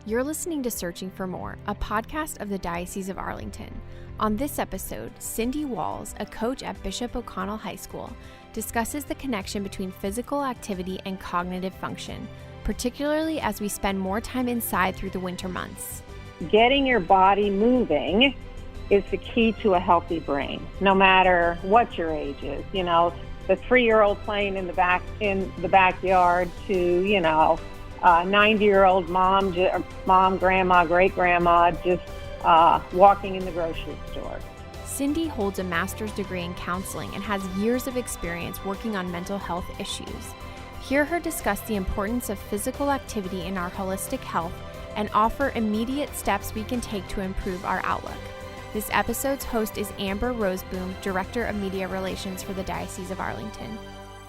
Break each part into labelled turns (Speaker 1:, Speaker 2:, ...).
Speaker 1: You're listening to Searching for More, a podcast of the Diocese of Arlington. On this episode, Cindy Walls, a coach at Bishop O'Connell High School, discusses the connection between physical activity and cognitive function, particularly as we spend more time inside through the winter months.
Speaker 2: Getting your body moving is the key to a healthy brain, no matter what your age is. You know, the 3-year-old playing in the backyard to, 90-year-old mom, grandma, great-grandma just walking in the grocery store.
Speaker 1: Cindy holds a master's degree in counseling and has years of experience working on mental health issues. Hear her discuss the importance of physical activity in our holistic health and offer immediate steps we can take to improve our outlook. This episode's host is Amber Roseboom, Director of Media Relations for the Diocese of Arlington.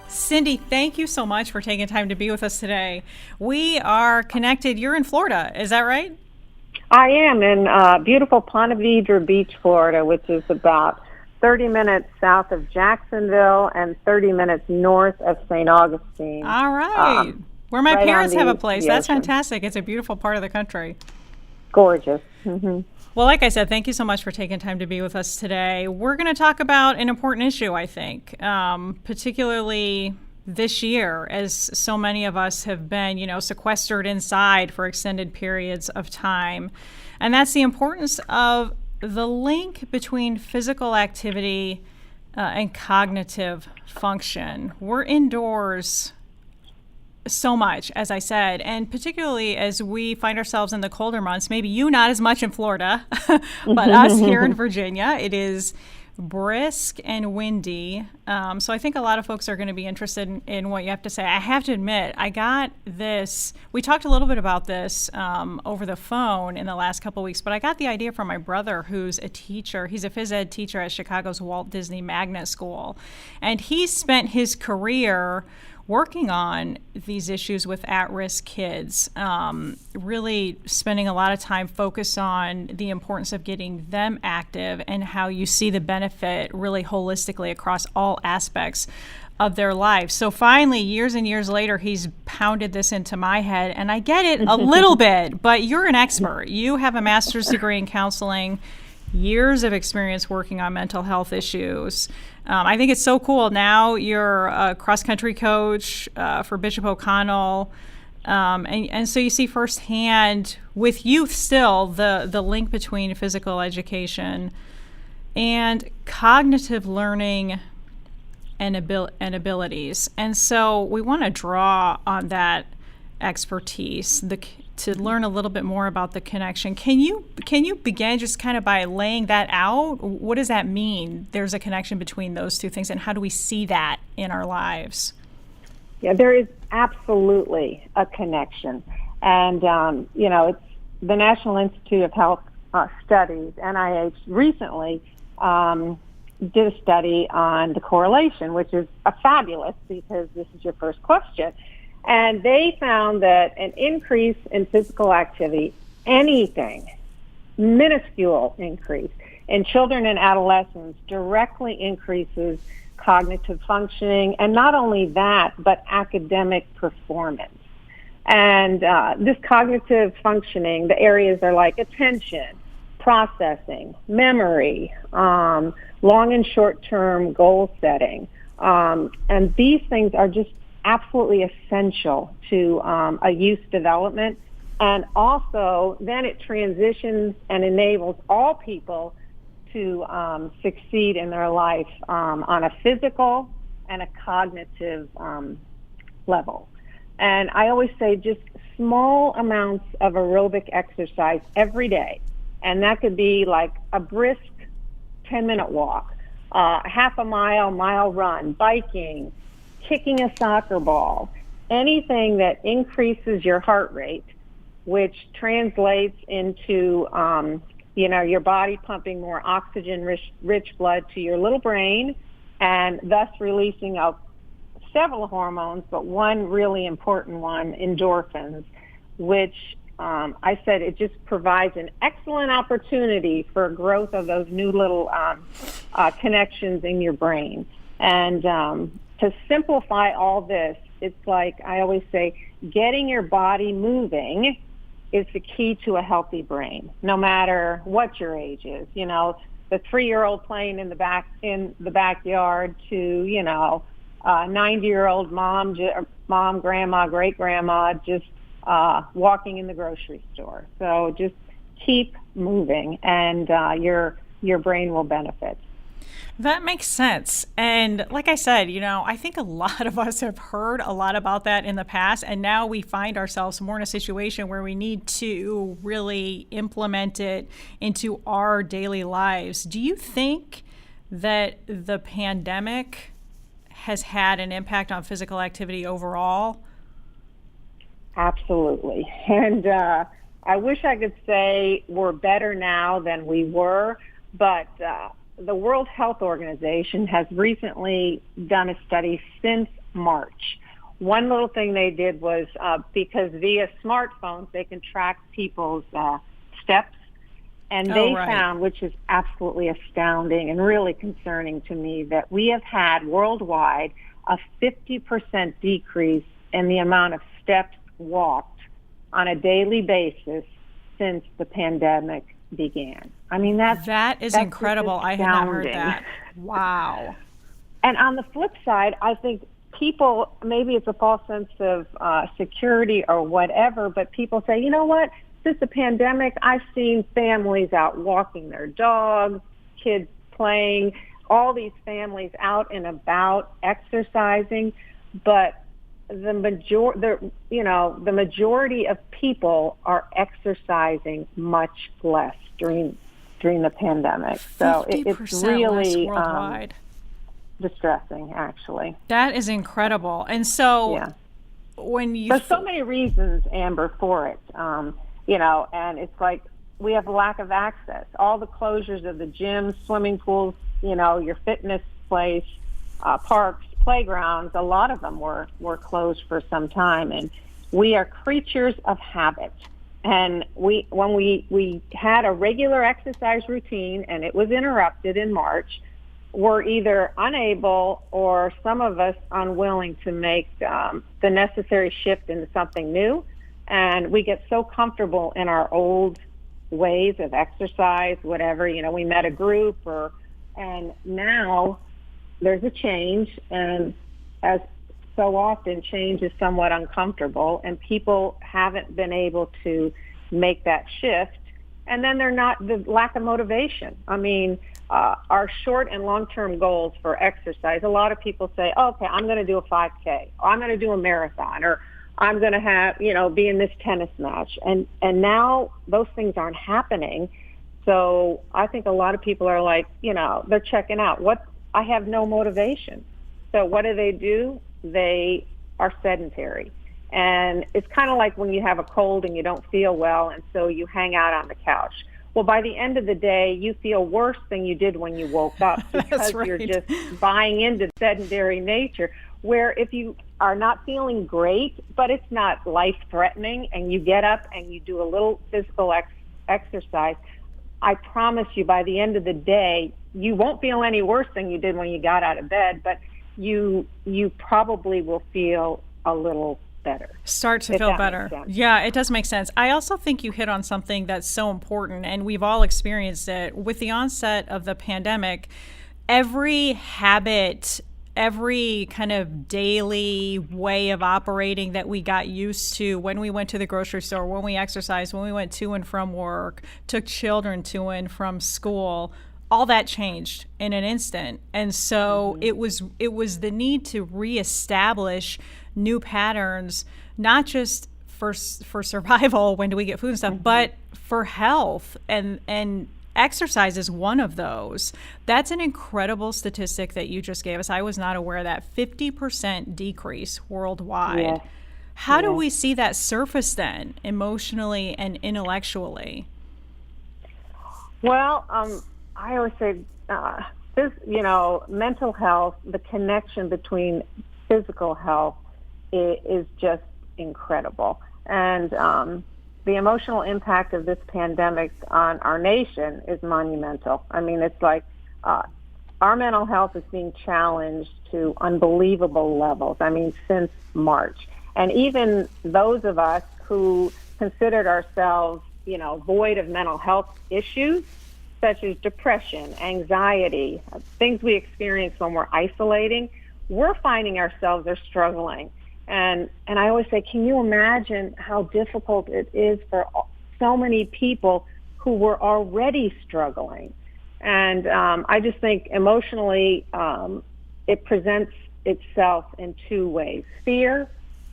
Speaker 3: Cindy, thank you so much for taking time to be with us today. We are connected. You're in Florida, is that right?
Speaker 2: I am in beautiful Ponte Vedra Beach, Florida, which is about 30 minutes south of Jacksonville and 30 minutes north of St. Augustine.
Speaker 3: All right. Where my parents have a place. That's
Speaker 2: ocean.
Speaker 3: Fantastic. It's a beautiful part of the country.
Speaker 2: Gorgeous. Mm-hmm.
Speaker 3: Well, like I said, thank you so much for taking time to be with us today. We're going to talk about an important issue, I think, particularly this year, as so many of us have been, sequestered inside for extended periods of time. And that's the importance of the link between physical activity and cognitive function. We're indoors so much, as I said, and particularly as we find ourselves in the colder months, maybe you not as much in Florida, but us here in Virginia, it is brisk and windy. So I think a lot of folks are going to be interested in what you have to say. I have to admit, I got this, we talked a little bit about this over the phone in the last couple of weeks, but I got the idea from my brother, who's a teacher. He's a phys ed teacher at Chicago's Walt Disney Magnet School. And he spent his career working on these issues with at-risk kids, really spending a lot of time focused on the importance of getting them active and how you see the benefit really holistically across all aspects of their life. So finally, years and years later, he's pounded this into my head, and I get it a little bit, but you're an expert. You have a master's degree in counseling, years of experience working on mental health issues. I think it's so cool. Now you're a cross-country coach for Bishop O'Connell. And so you see firsthand with youth still the link between physical education and cognitive learning and abilities. And so we want to draw on that expertise to learn a little bit more about the connection. Can you begin just kind of by laying that out? What does that mean? There's a connection between those two things, and how do we see that in our lives?
Speaker 2: Yeah, there is absolutely a connection. And, it's the National Institute of Health Studies, NIH, recently did a study on the correlation, which is fabulous because this is your first question. And they found that an increase in physical activity, anything, minuscule increase in children and adolescents directly increases cognitive functioning, and not only that, but academic performance. And this cognitive functioning, the areas are like attention, processing, memory, long and short-term goal setting. And these things are just absolutely essential to a youth's development. And also, then it transitions and enables all people to succeed in their life on a physical and a cognitive level. And I always say just small amounts of aerobic exercise every day. And that could be like a brisk 10-minute walk, half a mile run, biking, kicking a soccer ball, anything that increases your heart rate, which translates into, your body pumping more oxygen-rich blood to your little brain, and thus releasing out several hormones, but one really important one, endorphins, which I said it just provides an excellent opportunity for growth of those new little connections in your brain. And to simplify all this, it's like I always say, getting your body moving is the key to a healthy brain, no matter what your age is. You know, the 3-year-old playing in the backyard to, 90-year-old mom, grandma, great grandma, just walking in the grocery store. So just keep moving, and your brain will benefit.
Speaker 3: That makes sense. And like I said, I think a lot of us have heard a lot about that in the past, and now we find ourselves more in a situation where we need to really implement it into our daily lives. Do you think that the pandemic has had an impact on physical activity overall?
Speaker 2: Absolutely. And I wish I could say we're better now than we were, but the World Health Organization has recently done a study since March. One little thing they did was because via smartphones they can track people's steps, and they found, which is absolutely astounding and really concerning to me, that we have had worldwide a 50% decrease in the amount of steps walked on a daily basis since the pandemic began. I mean,
Speaker 3: that is incredible. I had not heard that. Wow.
Speaker 2: And on the flip side, I think people, maybe it's a false sense of security or whatever, but people say, you know what, since the pandemic, I've seen families out walking their dogs, kids playing, all these families out and about exercising, but the majority of people are exercising much less during the pandemic. So it's really distressing, actually.
Speaker 3: That is incredible. And so when you...
Speaker 2: There's so many reasons, Amber, for it, and it's like we have a lack of access. All the closures of the gyms, swimming pools, your fitness place, parks, playgrounds, a lot of them were closed for some time, and we are creatures of habit. And when we had a regular exercise routine and it was interrupted in March, we're either unable or some of us unwilling to make the necessary shift into something new, and we get so comfortable in our old ways of exercise, whatever, we met a group and now there's a change, and as so often, change is somewhat uncomfortable, and people haven't been able to make that shift. And then the lack of motivation. I mean, our short and long-term goals for exercise, a lot of people say, okay, I'm going to do a 5K, or I'm going to do a marathon, or I'm going to have, be in this tennis match. And now those things aren't happening. So I think a lot of people are like, they're checking out. I have no motivation. So what do? They are sedentary. And it's kind of like when you have a cold and you don't feel well, and so you hang out on the couch. Well, by the end of the day, you feel worse than you did when you woke up because you're just buying into sedentary nature, where if you are not feeling great, but it's not life-threatening, and you get up and you do a little physical exercise, I promise you by the end of the day, you won't feel any worse than you did when you got out of bed, but you probably will feel a little better.
Speaker 3: Start to feel better. Yeah, it does make sense. I also think you hit on something that's so important, and we've all experienced it. With the onset of the pandemic, every habit, every kind of daily way of operating that we got used to when we went to the grocery store, when we exercised, when we went to and from work, took children to and from school, all that changed in an instant. And so it was the need to reestablish new patterns, not just for survival, when do we get food and stuff, but for health. And exercise is one of those. That's an incredible statistic that you just gave us. I was not aware of that. 50% decrease worldwide.
Speaker 2: Yes.
Speaker 3: How do we see that surface then, emotionally and intellectually?
Speaker 2: Well, I always say, mental health, the connection between physical health is just incredible. And the emotional impact of this pandemic on our nation is monumental. I mean, it's like our mental health is being challenged to unbelievable levels, since March. And even those of us who considered ourselves, void of mental health issues, such as depression, anxiety, things we experience when we're isolating, we're finding ourselves are struggling. And I always say, can you imagine how difficult it is for so many people who were already struggling? And I just think emotionally, it presents itself in two ways: fear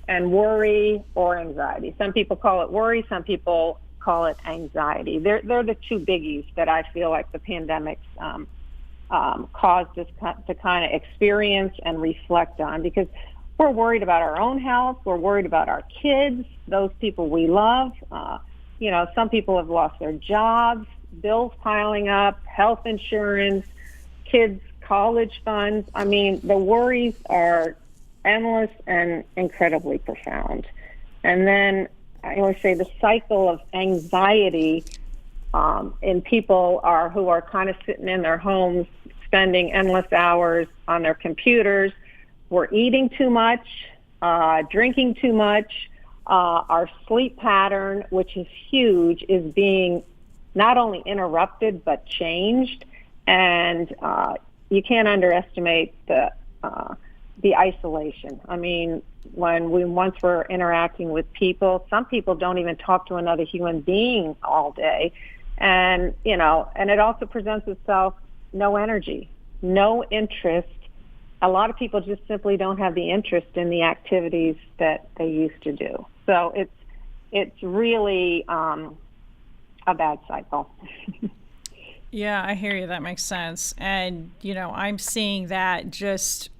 Speaker 2: and worry or anxiety. Some people call it worry, some people call it anxiety. They're the two biggies that I feel like the pandemic caused us to kind of experience and reflect on, because we're worried about our own health, we're worried about our kids, those people we love. Some people have lost their jobs, bills piling up, health insurance, kids' college funds. I mean, the worries are endless and incredibly profound. And then I always say the cycle of anxiety in people who are kind of sitting in their homes, spending endless hours on their computers. We're eating too much, drinking too much. Our sleep pattern, which is huge, is being not only interrupted but changed. And you can't underestimate the isolation. I mean, when we once were interacting with people, some people don't even talk to another human being all day. And, and it also presents itself no energy, no interest. A lot of people just simply don't have the interest in the activities that they used to do. So it's really a bad cycle.
Speaker 3: Yeah, I hear you. That makes sense. And, I'm seeing that just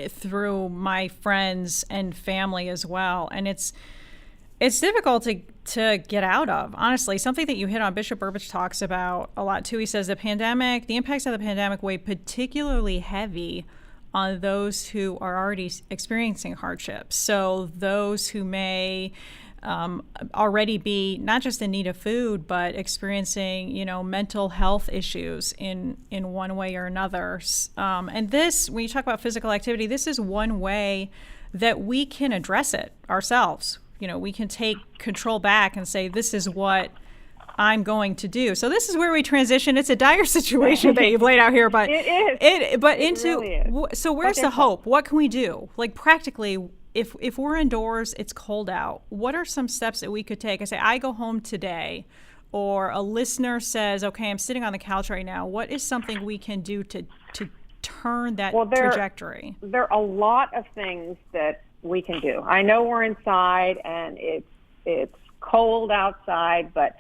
Speaker 3: through my friends and family as well. And it's difficult to get out of, honestly. Something that you hit on, Bishop Burbidge talks about a lot too. He says the impacts of the pandemic weigh particularly heavy on those who are already experiencing hardships. So those who may already be not just in need of food, but experiencing, mental health issues in one way or another. And this, when you talk about physical activity, this is one way that we can address it ourselves. We can take control back and say, this is what I'm going to do. So this is where we transition. It's a dire situation that you've laid out here, but
Speaker 2: it is.
Speaker 3: So where's the hope? What can we do? Like practically, if we're indoors, it's cold out, what are some steps that we could take? I say, I go home today, or a listener says, okay, I'm sitting on the couch right now. What is something we can do to turn that trajectory?
Speaker 2: There are a lot of things that we can do. I know we're inside and it's cold outside, but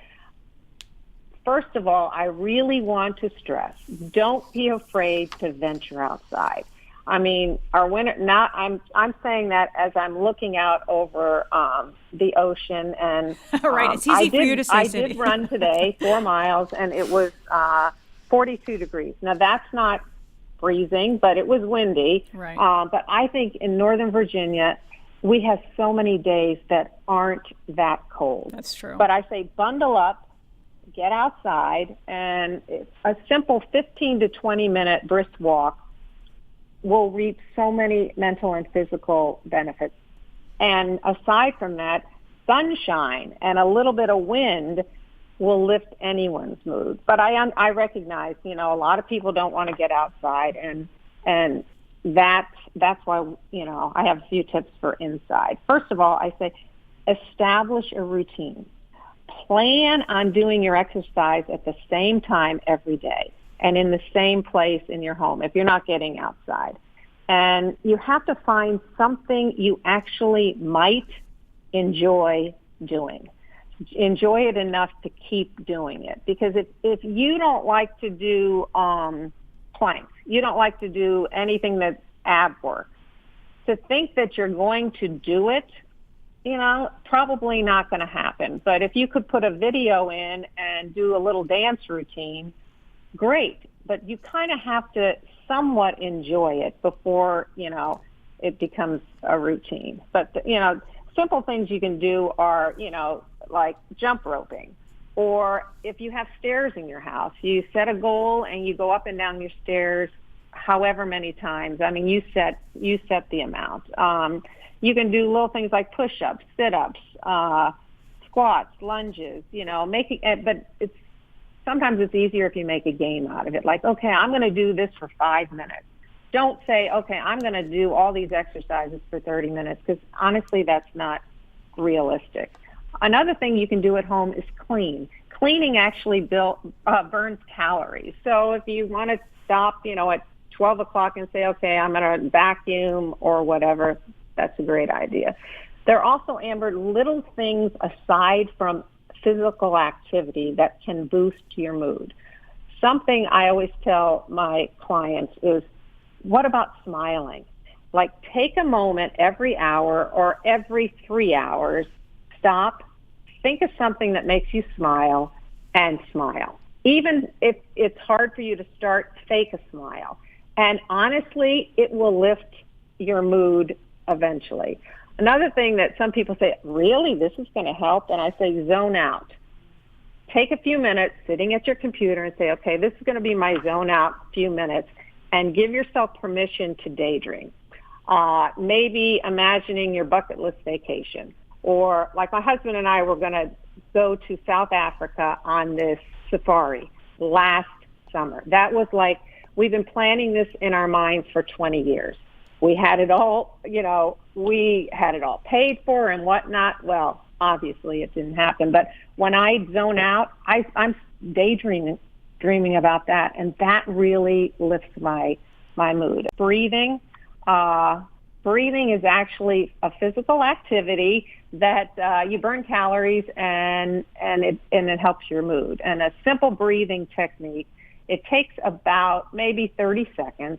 Speaker 2: first of all, I really want to stress, don't be afraid to venture outside. I mean, our winter, I'm saying that as I'm looking out over the ocean, and
Speaker 3: right, it's easy for you to say.
Speaker 2: I did run today 4 miles, and it was 42 degrees. Now that's not freezing, but it was windy.
Speaker 3: Right.
Speaker 2: But I think in Northern Virginia, we have so many days that aren't that cold.
Speaker 3: That's true.
Speaker 2: But I say bundle up, get outside, and a simple 15 to 20 minute brisk walk will reap so many mental and physical benefits. And aside from that, sunshine and a little bit of wind will lift anyone's mood. But I recognize, a lot of people don't want to get outside, and that's why, I have a few tips for inside. First of all, I say establish a routine. Plan on doing your exercise at the same time every day and in the same place in your home if you're not getting outside. And you have to find something you actually might enjoy doing. Enjoy it enough to keep doing it. Because if you don't like to do planks, you don't like to do anything that's ab work, to think that you're going to do it, probably not going to happen. But if you could put a video in and do a little dance routine, great. But you kind of have to somewhat enjoy it before, it becomes a routine. But, simple things you can do are, like jump roping. Or if you have stairs in your house, you set a goal and you go up and down your stairs however many times. I mean, you set the amount. You can do little things like push-ups, sit-ups, squats, lunges, making it, but sometimes it's easier if you make a game out of it. Like, okay, I'm going to do this for 5 minutes. Don't say, okay, I'm going to do all these exercises for 30 minutes, because honestly, that's not realistic. Another thing you can do at home is clean. Cleaning actually burns calories. So if you want to stop, at 12 o'clock and say, okay, I'm going to vacuum or whatever, that's a great idea. There are also, Amber, little things aside from physical activity that can boost your mood. Something I always tell my clients is, what about smiling? Like, take a moment every hour or every 3 hours, stop, think of something that makes you smile, and smile. Even if it's hard for you to start, fake a smile. And honestly, it will lift your mood eventually. Another thing that some people say, really, this is going to help? And I say, zone out. Take a few minutes sitting at your computer and say, okay, this is going to be my zone out few minutes, and give yourself permission to daydream. Maybe imagining your bucket list vacation. Or like my husband and I were going to go to South Africa on this safari last summer. That was like, we've been planning this in our minds for 20 years. We had it all, we had it all paid for and whatnot. Well, obviously it didn't happen. But when I zone out, I'm dreaming about that. And that really lifts my mood. Breathing is actually a physical activity that you burn calories and it helps your mood. And a simple breathing technique, it takes about maybe 30 seconds.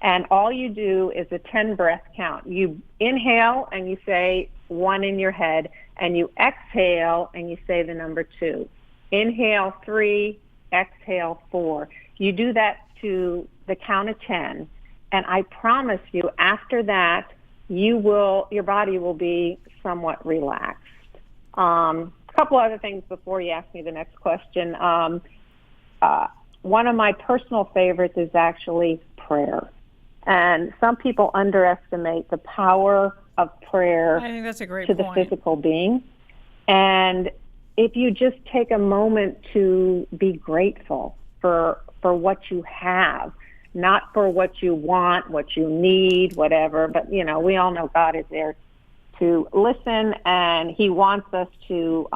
Speaker 2: And all you do is a 10 breath count. You inhale and you say 1 in your head, and you exhale and you say the number 2. Inhale 3, exhale 4. You do that to the count of 10. And I promise you, after that, your body will be somewhat relaxed. A couple other things before you ask me the next question. One of my personal favorites is actually prayer. And some people underestimate the power of prayer,
Speaker 3: I think that's a great
Speaker 2: to
Speaker 3: point.
Speaker 2: The physical being. And if you just take a moment to be grateful for what you have, not for what you want, what you need, whatever, but we all know God is there to listen, and he wants us to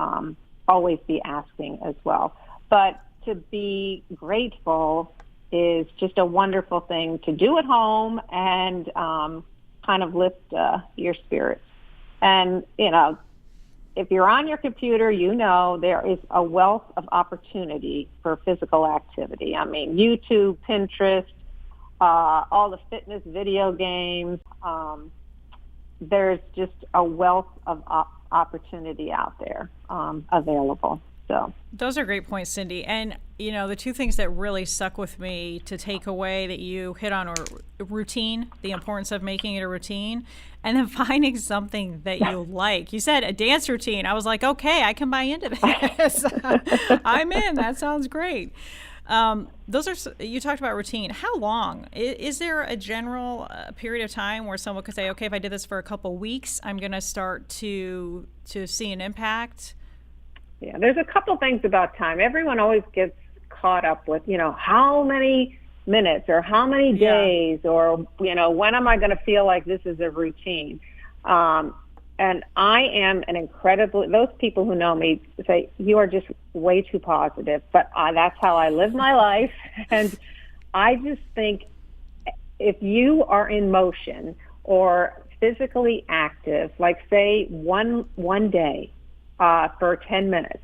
Speaker 2: always be asking as well. But to be grateful is just a wonderful thing to do at home and kind of lift your spirits. And, if you're on your computer, there is a wealth of opportunity for physical activity. I mean, YouTube, Pinterest, all the fitness video games. There's just a wealth of opportunity out there available. So
Speaker 3: those are great points, Cindy. And, the two things that really stuck with me to take away that you hit on are routine, the importance of making it a routine, and then finding something that you like. You said a dance routine. I was like, okay, I can buy into this. I'm in. That sounds great. You talked about routine. How long? Is there a general period of time where someone could say, okay, if I did this for a couple weeks, I'm going to start to see an impact?
Speaker 2: Yeah, there's a couple things about time. Everyone always gets caught up with, how many minutes or how many days or, when am I going to feel like this is a routine? And I am those people who know me say, you are just way too positive, but that's how I live my life. And I just think if you are in motion or physically active, like say one day, for 10 minutes,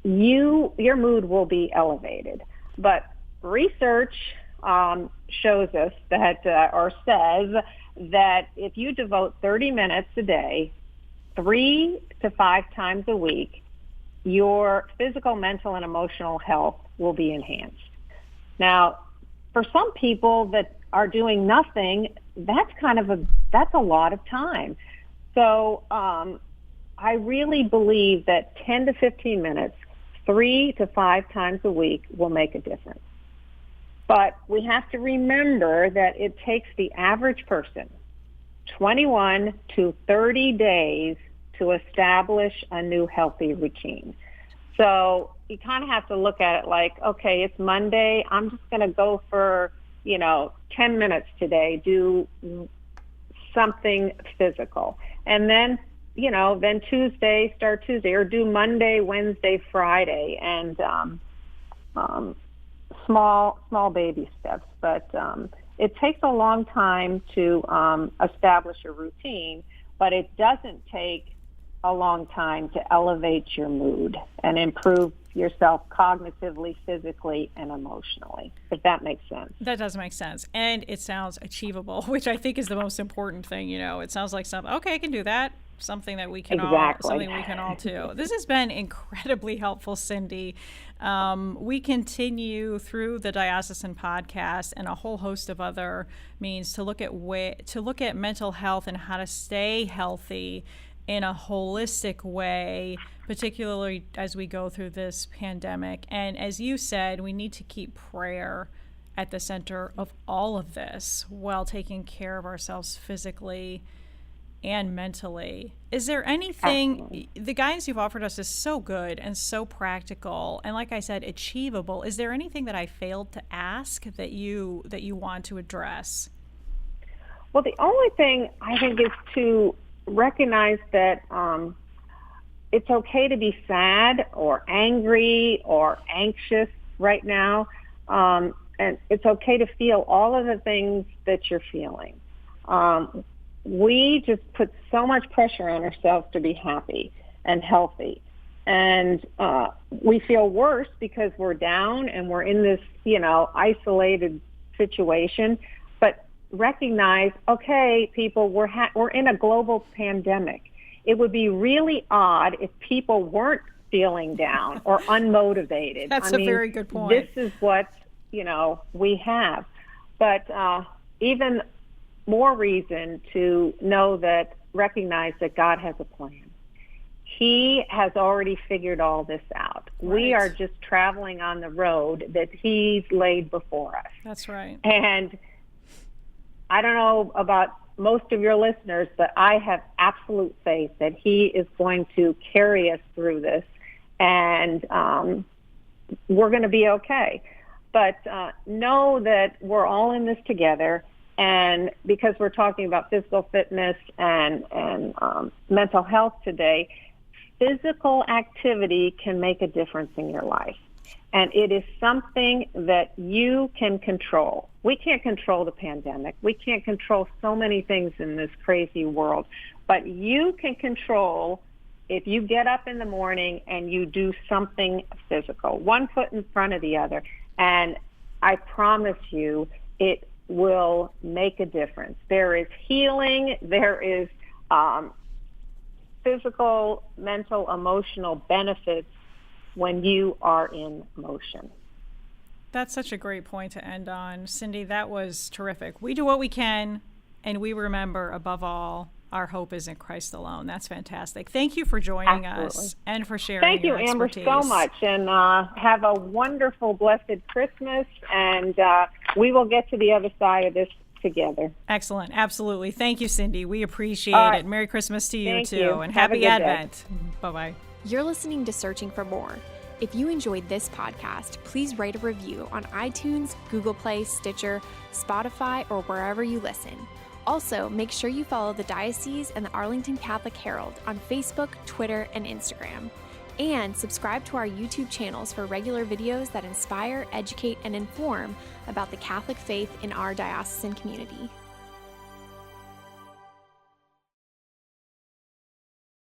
Speaker 2: your mood will be elevated. But research shows us that, or says that if you devote 30 minutes a day, 3 to 5 times a week, your physical, mental, and emotional health will be enhanced. Now, for some people that are doing nothing, that's a lot of time. So, I really believe that 10 to 15 minutes, 3 to 5 times a week will make a difference. But we have to remember that it takes the average person 21 to 30 days to establish a new healthy routine. So you kind of have to look at it like, okay, it's Monday. I'm just going to go for, 10 minutes today, do something physical. And then, then Tuesday, start Tuesday, or do Monday, Wednesday, Friday, and small baby steps. But it takes a long time to establish a routine, but it doesn't take a long time to elevate your mood and improve yourself cognitively, physically, and emotionally, if that makes sense.
Speaker 3: That does make sense. And it sounds achievable, which I think is the most important thing. It sounds like something, okay, I can do that. Something that we can something we can all do. This has been incredibly helpful, Cindy. We continue through the Diocesan podcast and a whole host of other means to look at mental health and how to stay healthy in a holistic way, particularly as we go through this pandemic. And as you said, we need to keep prayer at the center of all of this while taking care of ourselves physically and mentally. Is there anything, absolutely, the guidance you've offered us is so good and so practical and, like I said, achievable. Is there anything that I failed to ask that you want to address?
Speaker 2: Well, the only thing I think is to recognize that it's okay to be sad or angry or anxious right now, and it's okay to feel all of the things that you're feeling. We just put so much pressure on ourselves to be happy and healthy, and we feel worse because we're down and we're in this, isolated situation. But recognize, okay, people, we're in a global pandemic. It would be really odd if people weren't feeling down or unmotivated.
Speaker 3: That's a very good point.
Speaker 2: This is what, we have. But even more reason to recognize that God has a plan. He has already figured all this out. Right. We are just traveling on the road that He's laid before us.
Speaker 3: That's right.
Speaker 2: And I don't know about most of your listeners, but I have absolute faith that He is going to carry us through this, and we're going to be okay. But know that we're all in this together, and because we're talking about physical fitness and mental health today, physical activity can make a difference in your life. And it is something that you can control. We can't control the pandemic. We can't control so many things in this crazy world. But you can control if you get up in the morning and you do something physical, one foot in front of the other. And I promise you, it will make a difference. There is healing. There is physical, mental, emotional benefits when you are in motion.
Speaker 3: That's such a great point to end on. Cindy, that was terrific. We do what we can, and we remember, above all, our hope is in Christ alone. That's fantastic. Thank you for joining us and for sharing your expertise.
Speaker 2: Thank you, Amber, so much. And have a wonderful, blessed Christmas, and we will get to the other side of this together.
Speaker 3: Excellent. Absolutely. Thank you, Cindy. We appreciate it. Merry Christmas to you, too. And happy Advent. Bye-bye.
Speaker 1: You're listening to Searching for More. If you enjoyed this podcast, please write a review on iTunes, Google Play, Stitcher, Spotify, or wherever you listen. Also, make sure you follow the Diocese and the Arlington Catholic Herald on Facebook, Twitter, and Instagram. And subscribe to our YouTube channels for regular videos that inspire, educate, and inform about the Catholic faith in our diocesan community.